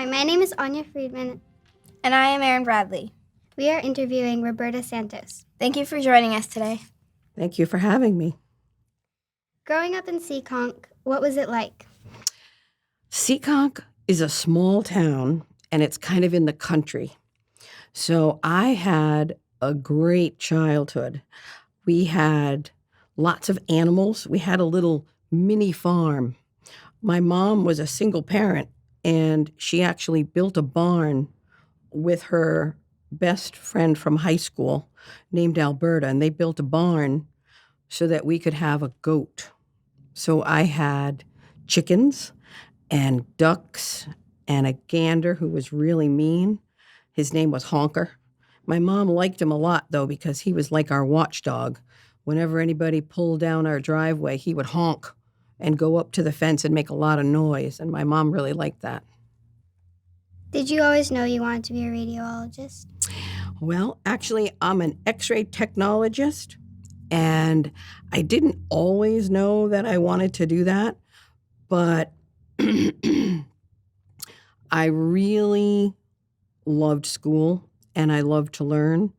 Hi, my name is Anya Friedman. And I am Aaron Bradley. We are interviewing Roberta Santos. Thank you for joining us today. Thank you for having me. Growing up in Seekonk, what was it like? Seekonk is a small town, and it's kind of in the country. So I had a great childhood. We had lots of animals. We had a little mini farm. My mom was a single parent, and she actually built a barn with her best friend from high school named Roberta, and they built a barn so that we could have a goat. So I had chickens and ducks and a gander who was really mean. His name was Honker. My mom liked him a lot, though, because he was like our watchdog. Whenever anybody pulled down our driveway, he would honk and go up to the fence and make a lot of noise, and my mom really liked that. Did you always know you wanted to be a radiologist? Well, actually, I'm an X-ray technologist, and I didn't always know that I wanted to do that, but I really loved school, and I loved to learn.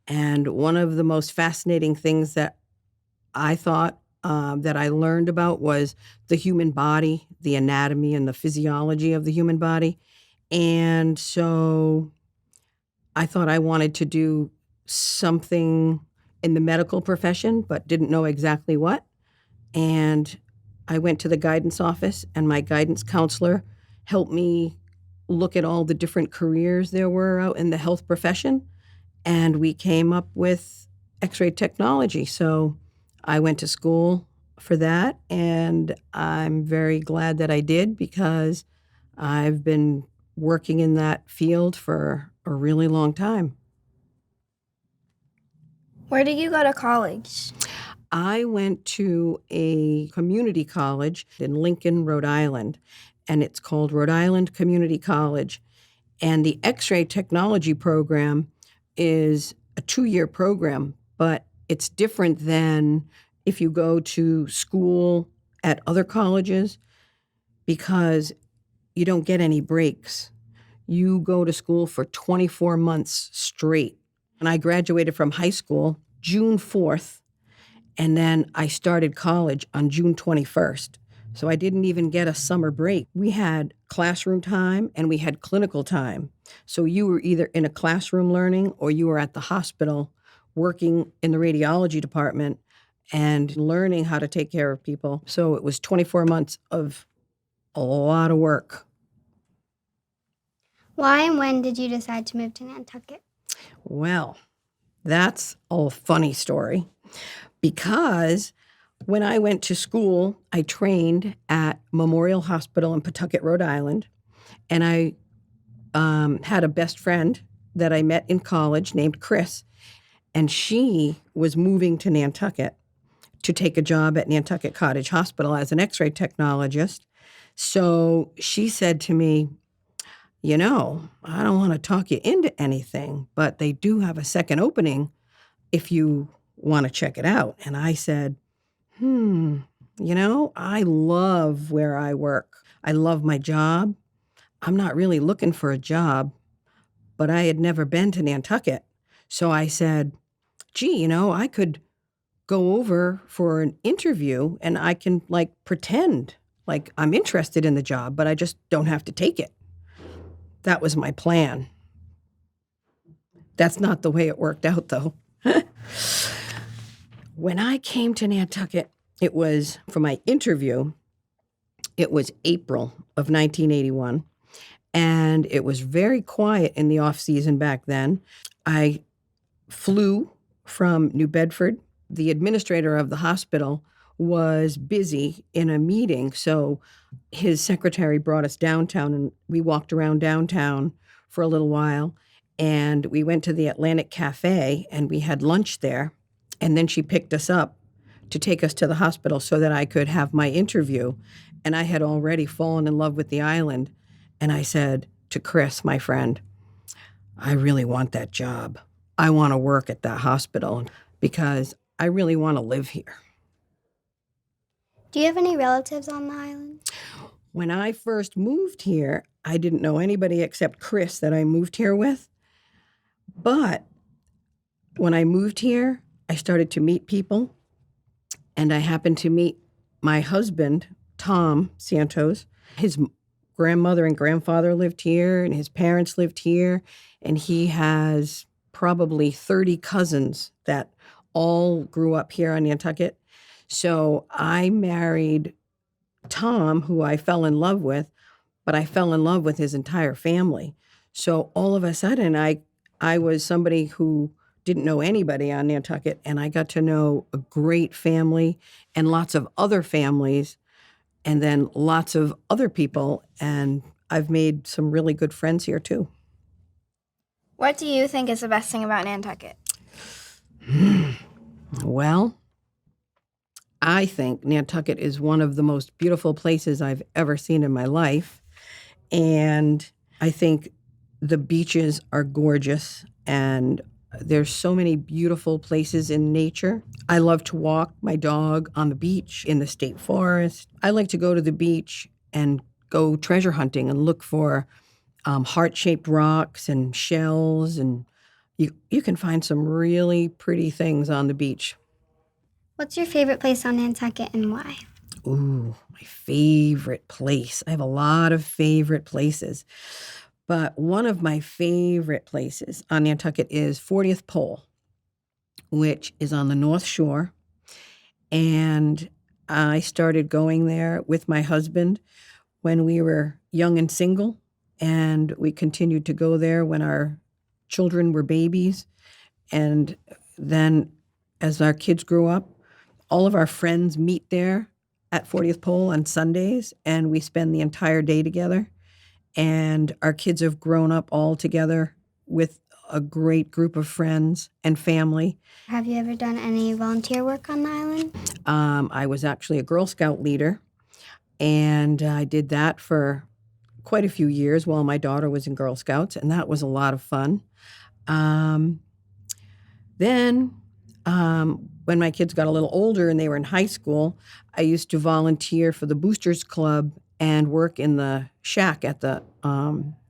And one of the most fascinating things that I thought that I learned about was the human body, the anatomy and the physiology of the human body. And so I thought I wanted to do something in the medical profession, but didn't know exactly what. And I went to the guidance office, and my guidance counselor helped me look at all the different careers there were out in the health profession. And we came up with X-ray technology. So I went to school for that, and I'm very glad that I did because I've been working in that field for a really long time. Where did you go to college? I went to a community college in Lincoln, Rhode Island, and it's called Rhode Island Community College. And the X-ray technology program is a 2-year program, but it's different than if you go to school at other colleges because you don't get any breaks. You go to school for 24 months straight. And I graduated from high school June 4th, and then I started college on June 21st. So I didn't even get a summer break. We had classroom time and we had clinical time. So you were either in a classroom learning or you were at the hospital working in the radiology department and learning how to take care of people. So it was 24 months of a lot of work. Why and when did you decide to move to Nantucket? Well, that's a funny story because when I went to school, I trained at Memorial Hospital in Pawtucket, Rhode Island, and I had a best friend that I met in college named Chris, and she was moving to Nantucket to take a job at Nantucket Cottage Hospital as an X-ray technologist. So she said to me, I don't want to talk you into anything, but they do have a second opening if you want to check it out. And I said, I love where I work. I love my job. I'm not really looking for a job, but I had never been to Nantucket. So I said, I could go over for an interview and I can pretend like I'm interested in the job, but I just don't have to take it. That was my plan. That's not the way it worked out, though. When I came to Nantucket, it was for my interview. It was April of 1981, and it was very quiet in the off season back then. I flew from New Bedford. The administrator of the hospital was busy in a meeting, so his secretary brought us downtown, and we walked around downtown for a little while, and we went to the Atlantic Cafe, and we had lunch there, and then she picked us up to take us to the hospital so that I could have my interview, and I had already fallen in love with the island, and I said to Chris, my friend, I really want that job. I want to work at that hospital because I really want to live here. Do you have any relatives on the island? When I first moved here, I didn't know anybody except Chris that I moved here with. But when I moved here, I started to meet people, and I happened to meet my husband, Tom Santos. His grandmother and grandfather lived here, and his parents lived here, and he has probably 30 cousins that all grew up here on Nantucket. So I married Tom, who I fell in love with, but I fell in love with his entire family. So all of a sudden, I was somebody who didn't know anybody on Nantucket, and I got to know a great family and lots of other families, and then lots of other people, and I've made some really good friends here too. What do you think is the best thing about Nantucket? Well, I think Nantucket is one of the most beautiful places I've ever seen in my life. And I think the beaches are gorgeous, and there's so many beautiful places in nature. I love to walk my dog on the beach in the state forest. I like to go to the beach and go treasure hunting and look for heart-shaped rocks and shells, and you can find some really pretty things on the beach. What's your favorite place on Nantucket and why? Ooh, my favorite place. I have a lot of favorite places, but one of my favorite places on Nantucket is 40th Pole, which is on the North Shore. And I started going there with my husband when we were young and single, and we continued to go there when our children were babies. And then as our kids grew up, all of our friends meet there at 40th Pole on Sundays, and we spend the entire day together. And our kids have grown up all together with a great group of friends and family. Have you ever done any volunteer work on the island? I was actually a Girl Scout leader, and I did that for quite a few years while my daughter was in Girl Scouts, and that was a lot of fun. Then, when my kids got a little older and they were in high school, I used to volunteer for the Boosters Club and work in the shack at the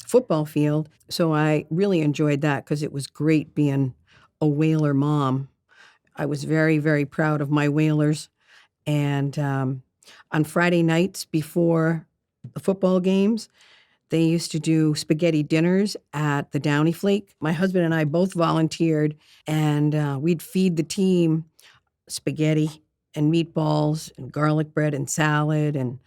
football field. So I really enjoyed that because it was great being a whaler mom. I was very, very proud of my whalers. And on Friday nights before the football games, they used to do spaghetti dinners at the Downy Flake. My husband and I both volunteered, and we'd feed the team spaghetti and meatballs and garlic bread and salad. And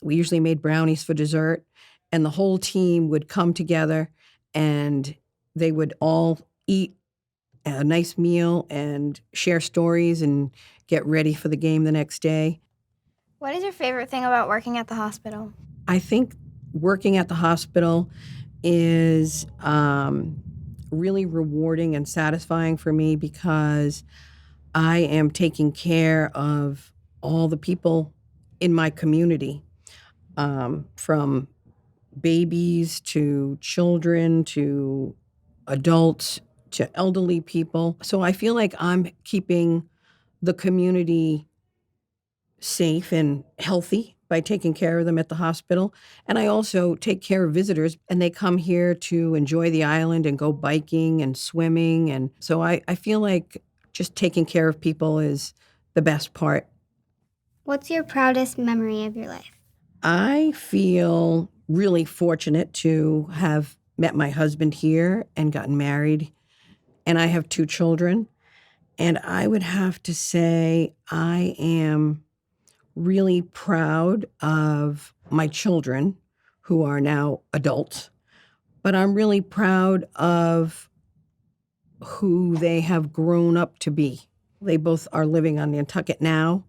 we usually made brownies for dessert. And the whole team would come together, and they would all eat a nice meal and share stories and get ready for the game the next day. What is your favorite thing about working at the hospital? I think working at the hospital is really rewarding and satisfying for me because I am taking care of all the people in my community, from babies to children to adults to elderly people. So I feel like I'm keeping the community safe and healthy by taking care of them at the hospital. And I also take care of visitors, and they come here to enjoy the island and go biking and swimming. And so I feel like just taking care of people is the best part. What's your proudest memory of your life? I feel really fortunate to have met my husband here and gotten married. And I have 2 children. And I would have to say I am really proud of my children who are now adults, but I'm really proud of who they have grown up to be. They both are living on Nantucket now,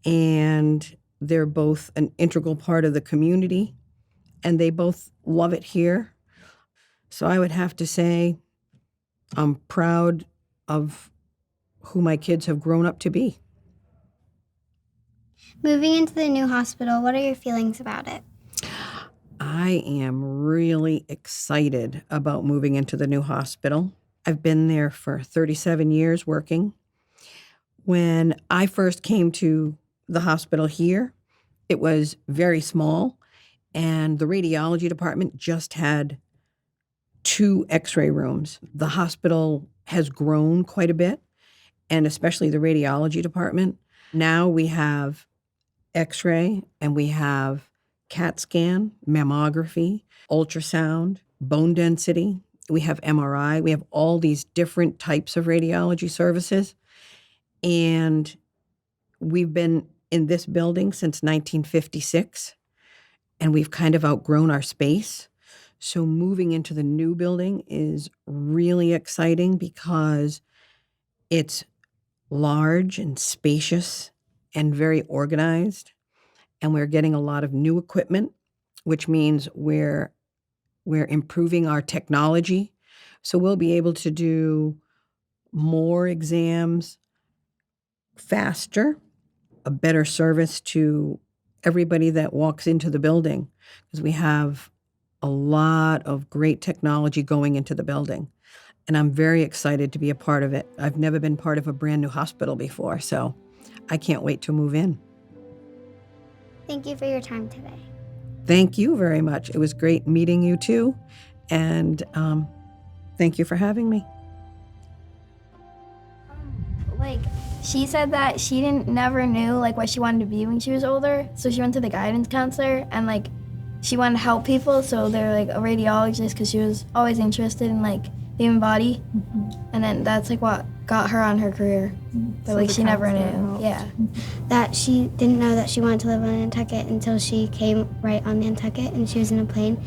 and they're both an integral part of the community, and they both love it here. So I would have to say I'm proud of who my kids have grown up to be. Moving into the new hospital, what are your feelings about it? I am really excited about moving into the new hospital. I've been there for 37 years working. When I first came to the hospital here, it was very small, And the radiology department just had 2 x-ray rooms. The hospital has grown quite a bit, and especially the radiology department. Now we have x-ray and we have CAT scan, mammography, ultrasound, bone density. We have MRI. We have all these different types of radiology services. And we've been in this building since 1956, and we've kind of outgrown our space. So moving into the new building is really exciting because it's large and spacious and very organized. And we're getting a lot of new equipment, which means we're improving our technology. So we'll be able to do more exams faster, a better service to everybody that walks into the building, because we have a lot of great technology going into the building. And I'm very excited to be a part of it. I've never been part of a brand new hospital before, so I can't wait to move in. Thank you for your time today. Thank you very much. It was great meeting you too. And thank you for having me. Like, she said that she never knew like what she wanted to be when she was older. So she went to the guidance counselor, and like she wanted to help people. So they're like a radiologist because she was always interested in like the human body. And then that's like what got her on her career. But So like the she never counselor knew. helped. Yeah. That she didn't know that she wanted to live on Nantucket until she came right on Nantucket and she was in a plane,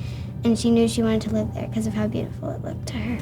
and she knew she wanted to live there because of how beautiful it looked to her.